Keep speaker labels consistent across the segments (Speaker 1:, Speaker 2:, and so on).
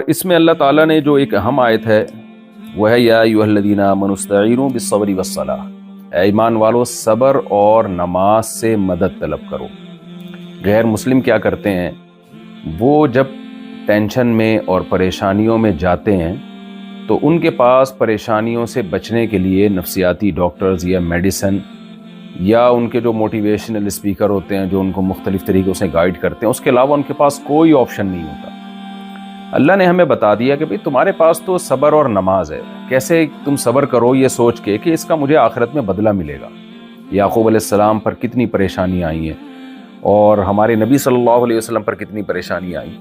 Speaker 1: اس میں اللہ تعالیٰ نے جو ایک اہم آیت ہے وہ ہے یا ایھا الذین آمنوا استعینوا بالصبر والصلاۃ، اے ایمان والو صبر اور نماز سے مدد طلب کرو۔ غیر مسلم کیا کرتے ہیں، وہ جب ٹینشن میں اور پریشانیوں میں جاتے ہیں تو ان کے پاس پریشانیوں سے بچنے کے لیے نفسیاتی ڈاکٹرز یا میڈیسن یا ان کے جو موٹیویشنل اسپیکر ہوتے ہیں جو ان کو مختلف طریقوں سے گائیڈ کرتے ہیں، اس کے علاوہ ان کے پاس کوئی آپشن نہیں ہوتا۔ اللہ نے ہمیں بتا دیا کہ بھئی تمہارے پاس تو صبر اور نماز ہے، کیسے تم صبر کرو یہ سوچ کے کہ اس کا مجھے آخرت میں بدلہ ملے گا۔ یعقوب علیہ السلام پر کتنی پریشانیاں آئی ہیں اور ہمارے نبی صلی اللہ علیہ وسلم پر کتنی پریشانیاں آئیں۔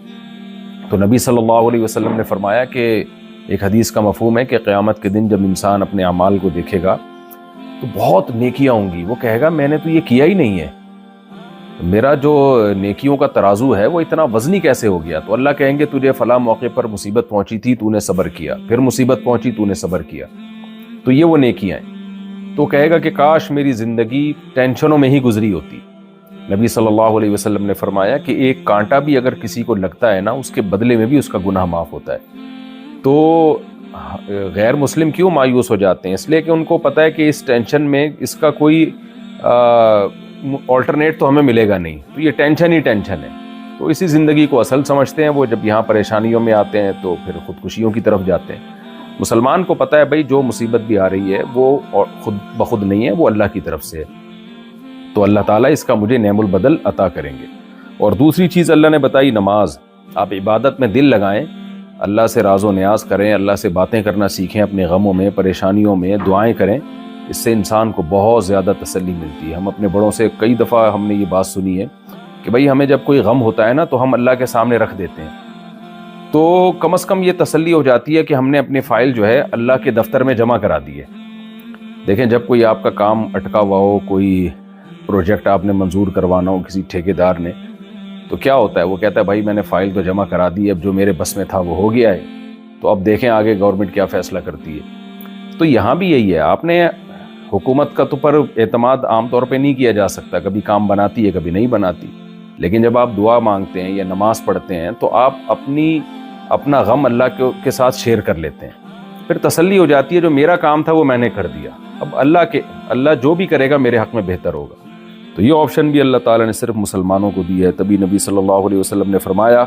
Speaker 1: تو نبی صلی اللہ علیہ وسلم نے فرمایا کہ ایک حدیث کا مفہوم ہے کہ قیامت کے دن جب انسان اپنے اعمال کو دیکھے گا تو بہت نیکیاں ہوں گی، وہ کہے گا میں نے تو یہ کیا ہی نہیں ہے، میرا جو نیکیوں کا ترازو ہے وہ اتنا وزنی کیسے ہو گیا؟ تو اللہ کہیں گے تجھے فلاں موقع پر مصیبت پہنچی تھی، تو نے صبر کیا، پھر مصیبت پہنچی، تو نے صبر کیا، تو یہ وہ نیکیاں ہیں۔ تو کہے گا کہ کاش میری زندگی ٹینشنوں میں ہی گزری ہوتی۔ نبی صلی اللہ علیہ وسلم نے فرمایا کہ ایک کانٹا بھی اگر کسی کو لگتا ہے نا، اس کے بدلے میں بھی اس کا گناہ معاف ہوتا ہے۔ تو غیر مسلم کیوں مایوس ہو جاتے ہیں؟ اس لیے کہ ان کو پتہ ہے کہ اس ٹینشن میں اس کا کوئی آلٹرنیٹ تو ہمیں ملے گا نہیں، تو یہ ٹینشن ہی ٹینشن ہے۔ تو اسی زندگی کو اصل سمجھتے ہیں وہ، جب یہاں پریشانیوں میں آتے ہیں تو پھر خودکشیوں کی طرف جاتے ہیں۔ مسلمان کو پتہ ہے بھائی جو مصیبت بھی آ رہی ہے وہ خود بخود نہیں ہے، وہ اللہ کی طرف سے ہے، تو اللہ تعالیٰ اس کا مجھے نعم البدل عطا کریں گے۔ اور دوسری چیز اللہ نے بتائی نماز، آپ عبادت میں دل لگائیں، اللہ سے راز و نیاز کریں، اللہ سے باتیں کرنا سیکھیں، اپنے غموں میں پریشانیوں میں دعائیں کریں، اس سے انسان کو بہت زیادہ تسلی ملتی ہے۔ ہم اپنے بڑوں سے کئی دفعہ ہم نے یہ بات سنی ہے کہ بھئی ہمیں جب کوئی غم ہوتا ہے نا تو ہم اللہ کے سامنے رکھ دیتے ہیں، تو کم از کم یہ تسلی ہو جاتی ہے کہ ہم نے اپنی فائل جو ہے اللہ کے دفتر میں جمع کرا دی ہے۔ دیکھیں جب کوئی آپ کا کام اٹکا ہوا ہو، کوئی پروجیکٹ آپ نے منظور کروانا ہو کسی ٹھیکیدار نے، تو کیا ہوتا ہے، وہ کہتا ہے بھائی میں نے فائل تو جمع کرا دی، اب جو میرے بس میں تھا وہ ہو گیا ہے، تو اب دیکھیں آگے گورنمنٹ کیا فیصلہ کرتی ہے۔ تو یہاں بھی یہی ہے، آپ نے حکومت کا تو پر اعتماد عام طور پہ نہیں کیا جا سکتا، کبھی کام بناتی ہے کبھی نہیں بناتی، لیکن جب آپ دعا مانگتے ہیں یا نماز پڑھتے ہیں تو آپ اپنا غم اللہ کے ساتھ شیئر کر لیتے ہیں، پھر تسلی ہو جاتی ہے جو میرا کام تھا وہ میں نے کر دیا، اب اللہ جو بھی کرے گا میرے حق میں بہتر ہوگا۔ تو یہ آپشن بھی اللہ تعالیٰ نے صرف مسلمانوں کو دی ہے۔ تبھی نبی صلی اللہ علیہ وسلم نے فرمایا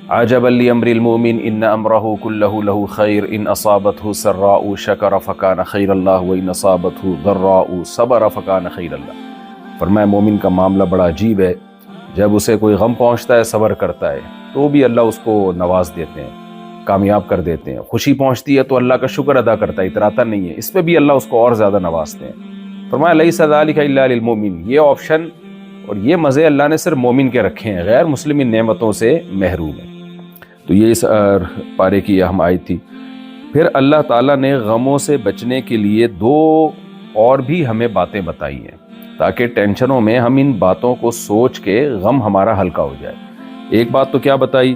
Speaker 1: عجبا لامر المؤمن ان امرہ کلہ لہ خیر ان اصابتہ سراء شکر فکان خیر اللہ وان اصابتہ ضراء صبر فکان خیر اللہ۔ فرمایا مومن کا معاملہ بڑا عجیب ہے، جب اسے کوئی غم پہنچتا ہے صبر کرتا ہے تو بھی اللہ اس کو نواز دیتے ہیں، کامیاب کر دیتے ہیں، خوشی پہنچتی ہے تو اللہ کا شکر ادا کرتا ہے، اتراتا نہیں ہے، اس پہ بھی اللہ اس کو اور زیادہ نوازتے ہیں۔ فرمایا لیس ذلک الا للمؤمن، یہ آپشن اور یہ مزے اللہ نے صرف مومن کے رکھے ہیں، غیر مسلم ان نعمتوں سے محروم ہے۔ تو یہ اس پارے کی اہم آیت تھی۔ پھر اللہ تعالیٰ نے غموں سے بچنے کے لیے دو اور بھی ہمیں باتیں بتائی ہیں تاکہ ٹینشنوں میں ہم ان باتوں کو سوچ کے غم ہمارا ہلکا ہو جائے۔ ایک بات تو کیا بتائی،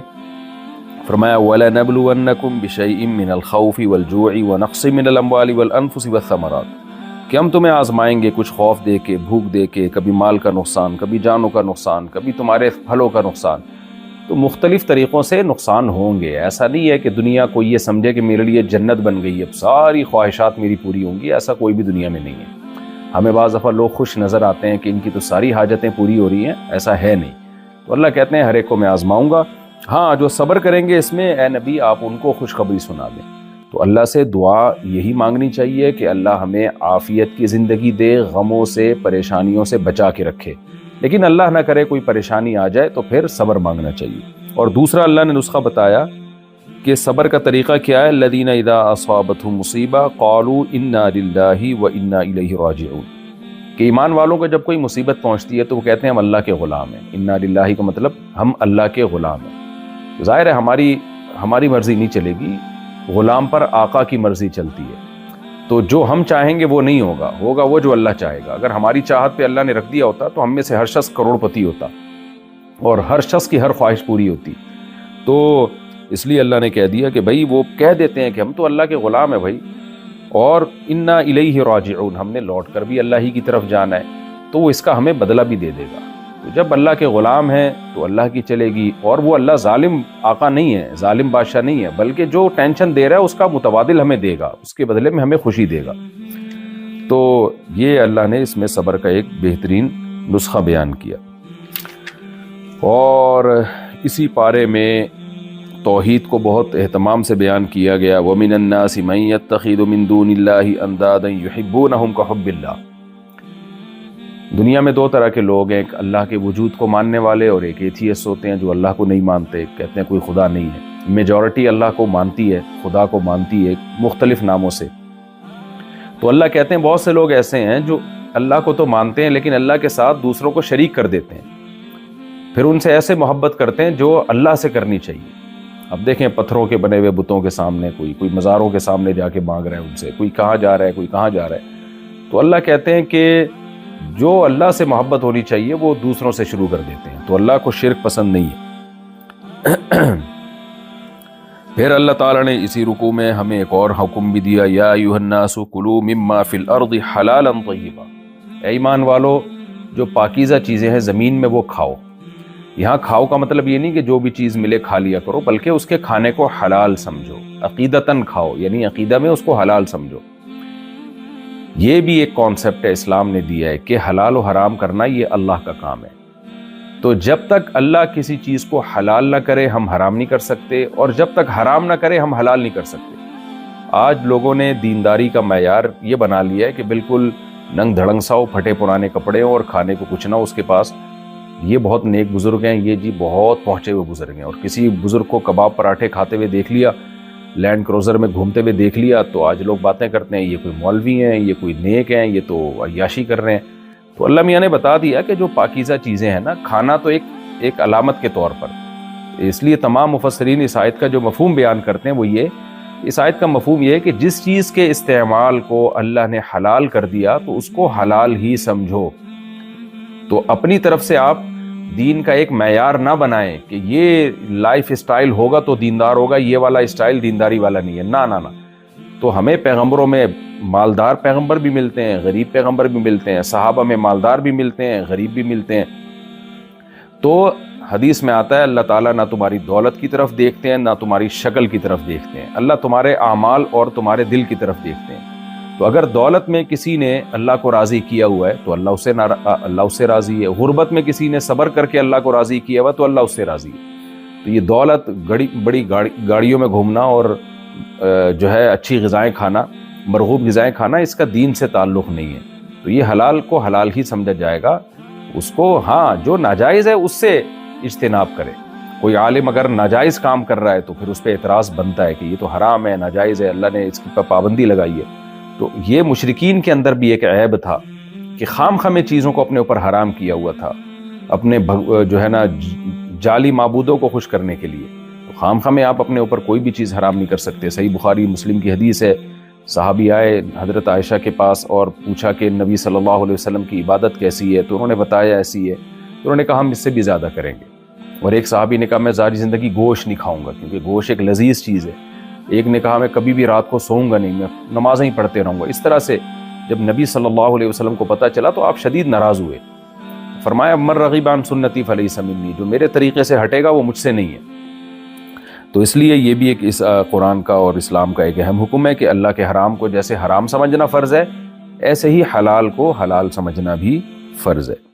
Speaker 1: فرمایا وَلَنَبْلُوَنَّكُمْ بِشَيْءٍ مِّنَ الْخَوْفِ وَالْجُوعِ وَنَقْصٍ مِّنَ الْأَمْوَالِ وَالْأَنفُسِ وَالثَّمَرَاتِ، کہ ہم تمہیں آزمائیں گے کچھ خوف دے کے، بھوک دے کے، کبھی مال کا نقصان، کبھی جانوں کا نقصان، کبھی تمہارے پھلوں کا نقصان، تو مختلف طریقوں سے نقصان ہوں گے۔ ایسا نہیں ہے کہ دنیا کو یہ سمجھے کہ میرے لیے جنت بن گئی، اب ساری خواہشات میری پوری ہوں گی، ایسا کوئی بھی دنیا میں نہیں ہے۔ ہمیں بعض دفعہ لوگ خوش نظر آتے ہیں کہ ان کی تو ساری حاجتیں پوری ہو رہی ہیں، ایسا ہے نہیں۔ تو اللہ کہتے ہیں ہر ایک کو میں آزماؤں گا، ہاں جو صبر کریں گے اس میں اے نبی آپ ان کو خوشخبری سنا دیں۔ تو اللہ سے دعا یہی مانگنی چاہیے کہ اللہ ہمیں عافیت کی زندگی دے، غموں سے پریشانیوں سے بچا کے رکھے، لیکن اللہ نہ کرے کوئی پریشانی آ جائے تو پھر صبر مانگنا چاہیے۔ اور دوسرا اللہ نے نسخہ بتایا کہ صبر کا طریقہ کیا ہے، الذین اذا اصابتهم مصیبہ قالوا انا للہ وانا الیہ راجعون، کہ ایمان والوں کو جب کوئی مصیبت پہنچتی ہے تو وہ کہتے ہیں ہم اللہ کے غلام ہیں۔ انا للہ کا مطلب ہم اللہ کے غلام ہیں۔ ظاہر ہے ہماری مرضی نہیں چلے گی، غلام پر آقا کی مرضی چلتی ہے، تو جو ہم چاہیں گے وہ نہیں ہوگا وہ جو اللہ چاہے گا۔ اگر ہماری چاہت پہ اللہ نے رکھ دیا ہوتا تو ہم میں سے ہر شخص کروڑ پتی ہوتا اور ہر شخص کی ہر خواہش پوری ہوتی۔ تو اس لیے اللہ نے کہہ دیا کہ بھائی وہ کہہ دیتے ہیں کہ ہم تو اللہ کے غلام ہیں بھائی، اور انا الیہ راجعون، ہم نے لوٹ کر بھی اللہ ہی کی طرف جانا ہے، تو وہ اس کا ہمیں بدلہ بھی دے دے گا۔ تو جب اللہ کے غلام ہیں تو اللہ کی چلے گی، اور وہ اللہ ظالم آقا نہیں ہے، ظالم بادشاہ نہیں ہے، بلکہ جو ٹینشن دے رہا ہے اس کا متبادل ہمیں دے گا، اس کے بدلے میں ہمیں خوشی دے گا۔ تو یہ اللہ نے اس میں صبر کا ایک بہترین نسخہ بیان کیا۔ اور اسی پارے میں توحید کو بہت اہتمام سے بیان کیا گیا، وَمِنَ النَّاسِ مَن يَتَّخِذُ مِن دُونِ اللَّهِ أَندَادًا يُحِبُّونَهُمْ كَحُبِّ اللَّهِ۔ دنیا میں دو طرح کے لوگ ہیں، ایک اللہ کے وجود کو ماننے والے اور ایک ایتھیسٹ ہوتے ہیں جو اللہ کو نہیں مانتے، کہتے ہیں کوئی خدا نہیں ہے۔ میجورٹی اللہ کو مانتی ہے، خدا کو مانتی ہے مختلف ناموں سے۔ تو اللہ کہتے ہیں بہت سے لوگ ایسے ہیں جو اللہ کو تو مانتے ہیں لیکن اللہ کے ساتھ دوسروں کو شریک کر دیتے ہیں، پھر ان سے ایسے محبت کرتے ہیں جو اللہ سے کرنی چاہیے۔ اب دیکھیں پتھروں کے بنے ہوئے بتوں کے سامنے، کوئی مزاروں کے سامنے جا کے مانگ رہا ہے ان سے، کوئی کہاں جا رہا ہے، کوئی کہاں جا رہا ہے۔ تو اللہ کہتے ہیں کہ جو اللہ سے محبت ہونی چاہیے وہ دوسروں سے شروع کر دیتے ہیں، تو اللہ کو شرک پسند نہیں ہے۔ پھر اللہ تعالیٰ نے اسی رکوع میں ہمیں ایک اور حکم بھی دیا، یا ایھا الناس کلوا مما فی الارض حلالا طیبا، اے ایمان والو جو پاکیزہ چیزیں ہیں زمین میں وہ کھاؤ۔ یہاں کھاؤ کا مطلب یہ نہیں کہ جو بھی چیز ملے کھا لیا کرو، بلکہ اس کے کھانے کو حلال سمجھو، عقیدتاً کھاؤ، یعنی عقیدہ میں اس کو حلال سمجھو۔ یہ بھی ایک کانسیپٹ ہے اسلام نے دیا ہے کہ حلال و حرام کرنا یہ اللہ کا کام ہے۔ تو جب تک اللہ کسی چیز کو حلال نہ کرے ہم حرام نہیں کر سکتے، اور جب تک حرام نہ کرے ہم حلال نہیں کر سکتے۔ آج لوگوں نے دینداری کا معیار یہ بنا لیا ہے کہ بالکل ننگ دھڑنگ سا ہو، پھٹے پرانے کپڑے ہوں اور کھانے کو کچھ نہ ہو اس کے پاس، یہ بہت نیک بزرگ ہیں، یہ جی بہت پہنچے ہوئے بزرگ ہیں۔ اور کسی بزرگ کو کباب پراٹھے کھاتے ہوئے دیکھ لیا، لینڈ کروزر میں گھومتے ہوئے دیکھ لیا، تو آج لوگ باتیں کرتے ہیں یہ کوئی مولوی ہیں، یہ کوئی نیک ہیں، یہ تو عیاشی کر رہے ہیں۔ تو اللہ میاں نے بتا دیا کہ جو پاکیزہ چیزیں ہیں نا، کھانا تو ایک علامت کے طور پر، اس لیے تمام مفسرین اس آیت کا جو مفہوم بیان کرتے ہیں وہ یہ، اس آیت کا مفہوم یہ ہے کہ جس چیز کے استعمال کو اللہ نے حلال کر دیا تو اس کو حلال ہی سمجھو۔ تو اپنی طرف سے آپ دین کا ایک معیار نہ بنائیں کہ یہ لائف اسٹائل ہوگا تو دیندار ہوگا، یہ والا اسٹائل دینداری والا نہیں ہے، نہ۔ تو ہمیں پیغمبروں میں مالدار پیغمبر بھی ملتے ہیں، غریب پیغمبر بھی ملتے ہیں، صحابہ میں مالدار بھی ملتے ہیں، غریب بھی ملتے ہیں۔ تو حدیث میں آتا ہے اللہ تعالیٰ نہ تمہاری دولت کی طرف دیکھتے ہیں نہ تمہاری شکل کی طرف دیکھتے ہیں، اللہ تمہارے اعمال اور تمہارے دل کی طرف دیکھتے ہیں۔ تو اگر دولت میں کسی نے اللہ کو راضی کیا ہوا ہے تو اللہ اس سے راضی ہے، غربت میں کسی نے صبر کر کے اللہ کو راضی کیا ہوا تو اللہ اس سے راضی ہے۔ تو یہ دولت بڑی گاڑیوں میں گھومنا اور جو ہے اچھی غذائیں کھانا، مرغوب غذائیں کھانا، اس کا دین سے تعلق نہیں ہے۔ تو یہ حلال کو حلال ہی سمجھا جائے گا، اس کو ہاں جو ناجائز ہے اس سے اجتناب کرے۔ کوئی عالم اگر ناجائز کام کر رہا ہے تو پھر اس پہ اعتراض بنتا ہے کہ یہ تو حرام ہے، ناجائز ہے، اللہ نے اس کی پابندی لگائی ہے۔ تو یہ مشرکین کے اندر بھی ایک عیب تھا کہ خام خامے چیزوں کو اپنے اوپر حرام کیا ہوا تھا، اپنے جو ہے نا جعلی معبودوں کو خوش کرنے کے لیے۔ تو خام خامے آپ اپنے اوپر کوئی بھی چیز حرام نہیں کر سکتے۔ صحیح بخاری مسلم کی حدیث ہے، صحابی آئے حضرت عائشہ کے پاس اور پوچھا کہ نبی صلی اللہ علیہ وسلم کی عبادت کیسی ہے، تو انہوں نے بتایا ایسی ہے، تو انہوں نے کہا ہم اس سے بھی زیادہ کریں گے۔ اور ایک صحابی نے کہا میں ساری زندگی گوشت نہیں کھاؤں گا کیونکہ گوشت ایک لذیذ چیز ہے۔ ایک نے کہا میں کبھی بھی رات کو سوؤں گا نہیں، میں نمازیں ہی پڑھتے رہوں گا۔ اس طرح سے جب نبی صلی اللہ علیہ وسلم کو پتہ چلا تو آپ شدید ناراض ہوئے، فرمایا من رغب عن سنتی فلیس منی، جو میرے طریقے سے ہٹے گا وہ مجھ سے نہیں ہے۔ تو اس لیے یہ بھی ایک اس قرآن کا اور اسلام کا ایک اہم حکم ہے کہ اللہ کے حرام کو جیسے حرام سمجھنا فرض ہے، ایسے ہی حلال کو حلال سمجھنا بھی فرض ہے۔